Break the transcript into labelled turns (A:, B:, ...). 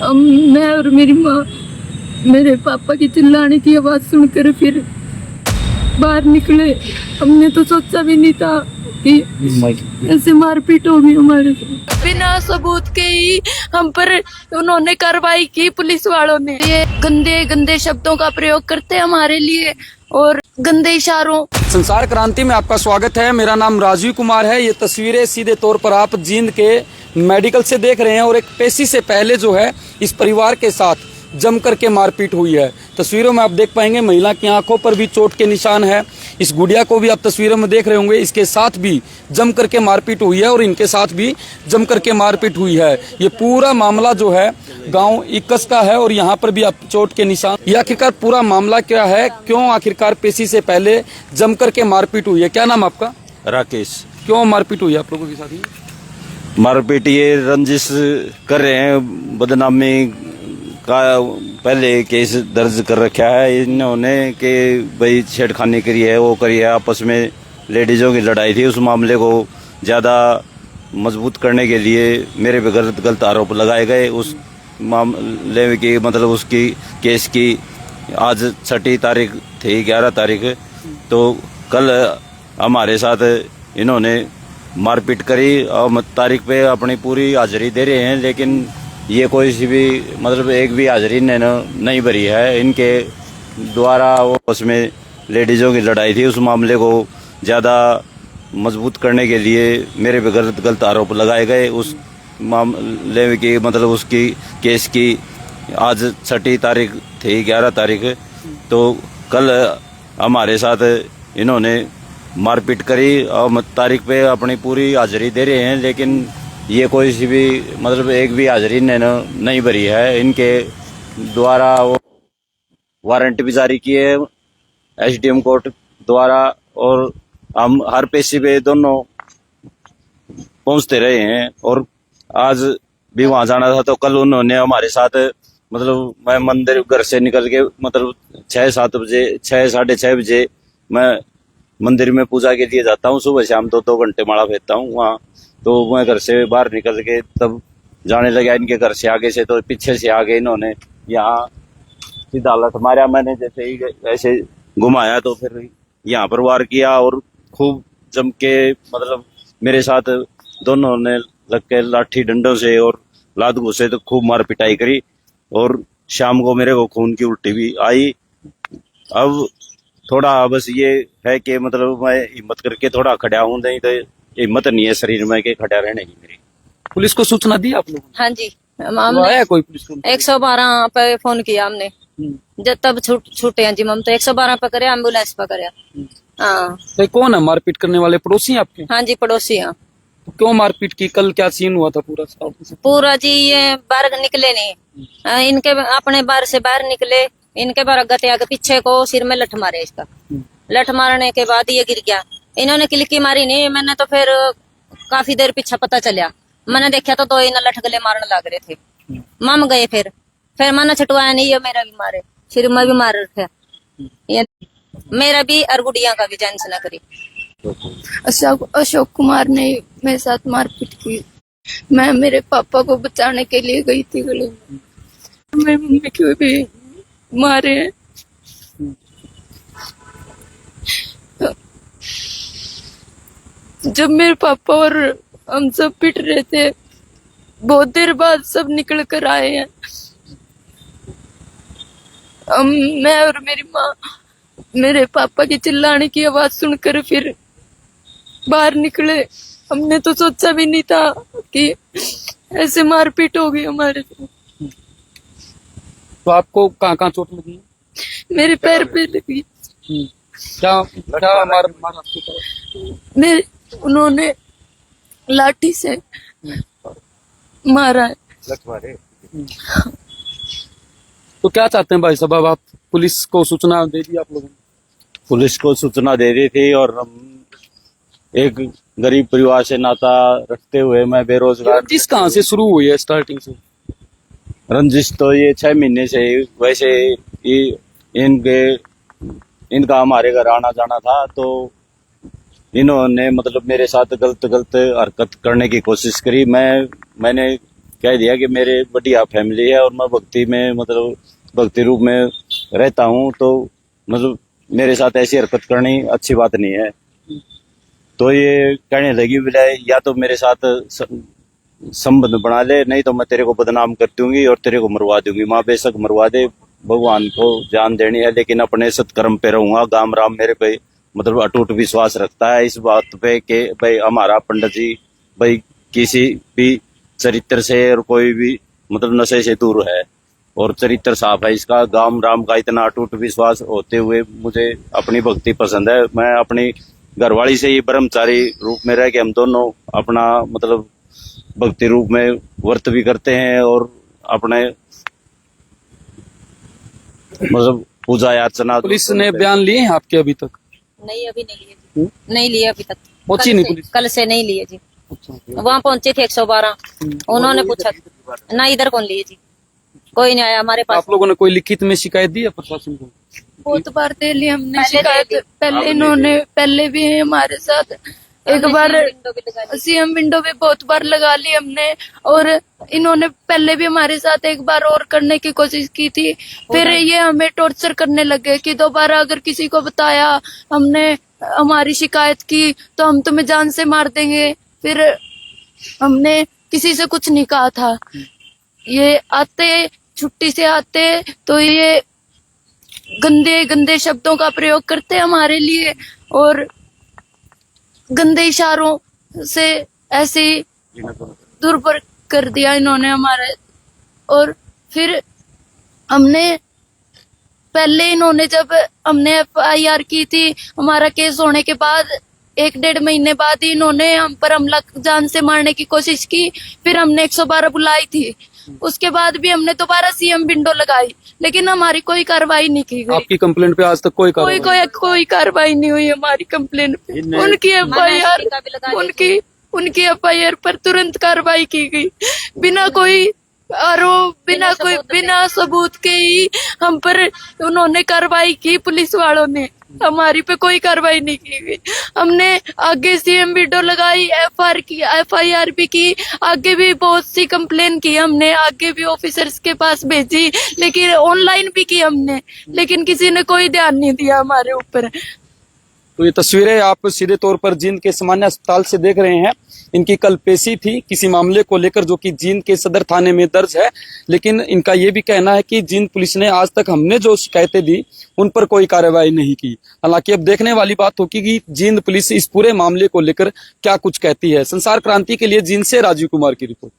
A: मैं और मेरी माँ मेरे पापा की चिल्लाने की आवाज़ सुनकर फिर बाहर निकले। हमने तो सोचा भी नहीं था कि ऐसे मारपीट होगी हमारे साथ। बिना सबूत के ही हम पर उन्होंने कार्रवाई की। पुलिस वालों ने ये गंदे गंदे शब्दों का प्रयोग करते हमारे लिए और गंदे इशारों।
B: संसार क्रांति में आपका स्वागत है। मेरा नाम राजीव कुमार है। ये तस्वीरें सीधे तौर पर आप जींद के मेडिकल से देख रहे हैं और एक पेशी से पहले जो है इस परिवार के साथ जम करके मारपीट हुई है। तस्वीरों में आप देख पाएंगे महिला की आंखों पर भी चोट के निशान है। इस गुड़िया को भी आप तस्वीरों में देख रहे होंगे, इसके साथ भी जम करके मारपीट हुई है और इनके साथ भी जम करके मारपीट हुई है। ये पूरा मामला जो है गांव इक्कस का है और यहाँ पर भी आप चोट के निशान। ये आखिरकार पूरा मामला क्या है, क्यों आखिरकार पेशी से पहले जम करके मारपीट हुई है? क्या नाम आपका?
C: राकेश।
B: क्यों मारपीट हुई है आप लोगों के साथ?
C: मारपीट ये रंजिश कर रहे हैं, बदनामी का पहले केस दर्ज कर रखा है इन्होंने कि भाई छेड़खानी करी है, वो करी है। आपस में लेडीजों की लड़ाई थी, उस मामले को ज़्यादा मजबूत करने के लिए मेरे पे गलत आरोप लगाए गए। उस मामले की मतलब उसकी केस की आज 6 तारीख थी, 11 तारीख, तो कल हमारे साथ इन्होंने मारपीट करी और तारीख पे अपनी पूरी हाजिरी दे रहे हैं, लेकिन ये कोई सी भी मतलब एक भी हाजिरी नहीं भरी है इनके द्वारा। वो उसमें लेडीज़ों की लड़ाई थी, उस मामले को ज़्यादा मजबूत करने के लिए मेरे पे गलत आरोप लगाए गए। उस मामले की मतलब उसकी केस की आज 6 तारीख थी, 11 तारीख, तो कल हमारे साथ इन्होंने मारपीट करी और तारीख पे अपनी पूरी हाजिरी दे रहे हैं, लेकिन ये कोई सी भी मतलब एक भी हाजिरी नहीं भरी है इनके द्वारा। वो वारंट भी जारी किए एसडीएम कोर्ट द्वारा और हम हर पेशी पे दोनों पहुंचते रहे हैं और आज भी वहां जाना था। तो कल उन्होंने हमारे साथ मतलब मैं मंदिर घर से निकल के मतलब 6-7 बजे 6-6:30 बजे मैं मंदिर में पूजा के लिए जाता हूँ। सुबह शाम 2-2 घंटे माला फेरता हूँ वहाँ। तो मैं घर से बाहर निकल के तब जाने लगा इनके घर से आगे से, तो पीछे से आगे इन्होंने यहाँ सीधा लठ मारा। मैंने जैसे ही ऐसे घुमाया तो फिर यहाँ पर वार किया और खूब जम के मतलब मेरे साथ दोनों ने लग के लाठी डंडों से और लात घुसे तो खूब मार पिटाई करी और शाम को मेरे को खून की उल्टी भी आई। अब थोड़ा बस ये है कि मतलब मैं हिम्मत करके थोड़ा खड़ा हूँ, नहीं तो हिम्मत नहीं है शरीर में के खड़ा रहने की मेरी।
B: पुलिस को सूचना दी आप लोगों ने?
A: हाँ जी,
B: तो आया कोई पुलिस को?
A: 112 पे फोन किया हमने जब तब छूटे हैं जी। हम तो 112 पे करे, एम्बुलेंस पे करे। हाँ।
B: तो कौन है मारपीट करने वाले? पड़ोसी आपके?
A: हाँ जी, पड़ोसी हैं।
B: तो क्यों मारपीट की? कल क्या सीन हुआ था
A: पूरा जी ये बाहर निकले नहीं, इनके अपने बाहर से बाहर निकले, इनके बाहर गतिया के पीछे को सिर में लठ मारे। इसका लठ मारने के बाद ये गिर गया। इन्होंने किलकी मारी नहीं, मैंने तो फिर काफी देर पीछे पता चलिया। मैंने देखा तो 2 इन्हें लठ गले मारने लग रहे थे। मम गए फिर मैंने छुटवाया नहीं, ये मेरा भी मारे, सिर में भी मार रखे। ये मेरा भी और गुड़िया का भी जान से न करी। अशोक कुमार ने मेरे साथ मारपीट की। मैं मेरे पापा को बचाने के लिए गई थी गले में, मेरी मम्मी को भी मारे। जब मेरे पापा और हम सब पिट रहे थे, बहुत देर बाद सब निकल कर आए हैं। मैं और मेरी माँ मेरे पापा की चिल्लाने की आवाज सुनकर फिर बाहर निकले। हमने तो सोचा भी नहीं था कि ऐसे मारपीट होगी हमारे साथ।
B: तो आपको कहाँ चोट लगी?
A: मेरे पैर पे लगी।
B: क्या क्या मारा?
A: मेरे उन्होंने लाठी से मारा है।
B: तो क्या चाहते हैं भाई साहब? अब आप पुलिस को सूचना दे दी आप लोगों ने?
C: पुलिस को सूचना दे दी थी और हम एक गरीब परिवार से नाता रखते हुए मैं बेरोजगार।
B: रंजिश कहाँ से शुरू हुई है स्टार्टिंग से?
C: रंजिश तो ये 6 महीने से वैसे इनका हमारे घर आना जाना था, तो इन्होंने मतलब मेरे साथ गलत हरकत करने की कोशिश करी। मैंने कह दिया कि मेरे बढ़िया फैमिली है और मैं भक्ति में मतलब भक्ति रूप में रहता हूँ, तो मतलब मेरे साथ ऐसी हरकत करनी अच्छी बात नहीं है। तो ये कहने लगी बोले या तो मेरे साथ संबंध बना ले, नहीं तो मैं तेरे को बदनाम कर दूंगी और तेरे को मरवा दूंगी। माँ बेशक मरवा दे, भगवान को जान देनी है, लेकिन अपने सत्कर्म पे रहूंगा। गाम राम मेरे पे मतलब अटूट विश्वास रखता है इस बात पे कि भाई हमारा पंडित जी भाई किसी भी चरित्र से और कोई भी मतलब नशे से दूर है और चरित्र साफ है इसका। गाम राम का इतना अटूट विश्वास होते हुए मुझे अपनी भक्ति पसंद है। मैं अपनी घरवाली से ही ब्रह्मचारी रूप में रह के हम दोनों अपना मतलब भक्ति रूप में व्रत भी करते हैं और अपने मतलब पूजा अर्चना।
B: पुलिस ने बयान लिए हैं आपके अभी तक?
A: नहीं, अभी नहीं लिए जी। नहीं लिए अभी तक।
B: पहुंची नहीं पुलिस?
A: कल से नहीं लिए जी। वहाँ पहुंचे थे 112, उन्होंने पूछा ना, इधर कौन लिए जी, कोई नहीं आया हमारे पास।
B: आप लोगों ने कोई लिखित में शिकायत दी है प्रशासन को?
D: बहुत बार दे ली हमने शिकायत। पहले भी है हमारे साथ, एक बार सीएम विंडो भी बहुत बार लगा ली हमने, और इन्होंने पहले भी हमारे साथ एक बार और करने की कोशिश की थी। फिर ये हमें टॉर्चर करने लगे कि दोबारा अगर किसी को बताया हमने हमारी शिकायत की तो हम तुम्हें जान से मार देंगे। फिर हमने किसी से कुछ नहीं कहा था। ये आते छुट्टी से आते तो ये गंदे गंदे शब्दों का प्रयोग करते हमारे लिए और गंदे इशारों से ऐसे दुर्भर कर दिया इन्होंने हमारे। और फिर हमने पहले इन्होंने जब हमने FIR की थी, हमारा केस होने के बाद 1-1.5 महीने बाद ही इन्होंने हम पर हमला जान से मारने की कोशिश की। फिर हमने 112 बुलाई थी, उसके बाद भी हमने दोबारा सीएम विंडो लगाई, लेकिन हमारी कोई कार्रवाई नहीं की गई।
B: आपकी कंप्लेंट पे आज तक कोई
D: कार्रवाई नहीं हुई हमारी कंप्लेंट पे। उनकी FIR पर तुरंत कार्रवाई की गई, बिना कोई आरोप, बिना सबूत के ही हम पर उन्होंने कार्रवाई की। पुलिस वालों ने हमारी पे कोई कार्रवाई नहीं की गई। हमने आगे सीएम वीडियो लगाई, FIR भी की, आगे भी बहुत सी कंप्लेन की हमने, आगे भी ऑफिसर्स के पास भेजी, लेकिन ऑनलाइन भी की हमने, लेकिन किसी ने कोई ध्यान नहीं दिया हमारे ऊपर।
B: तो ये तस्वीरें आप सीधे तौर पर जींद के सामान्य अस्पताल से देख रहे हैं। इनकी कल पेशी थी किसी मामले को लेकर जो कि जींद के सदर थाने में दर्ज है, लेकिन इनका ये भी कहना है कि जींद पुलिस ने आज तक हमने जो शिकायतें दी उन पर कोई कार्रवाई नहीं की। हालांकि अब देखने वाली बात होगी कि जींद पुलिस इस पूरे मामले को लेकर क्या कुछ कहती है। संसार क्रांति के लिए जींद से राजीव कुमार की रिपोर्ट।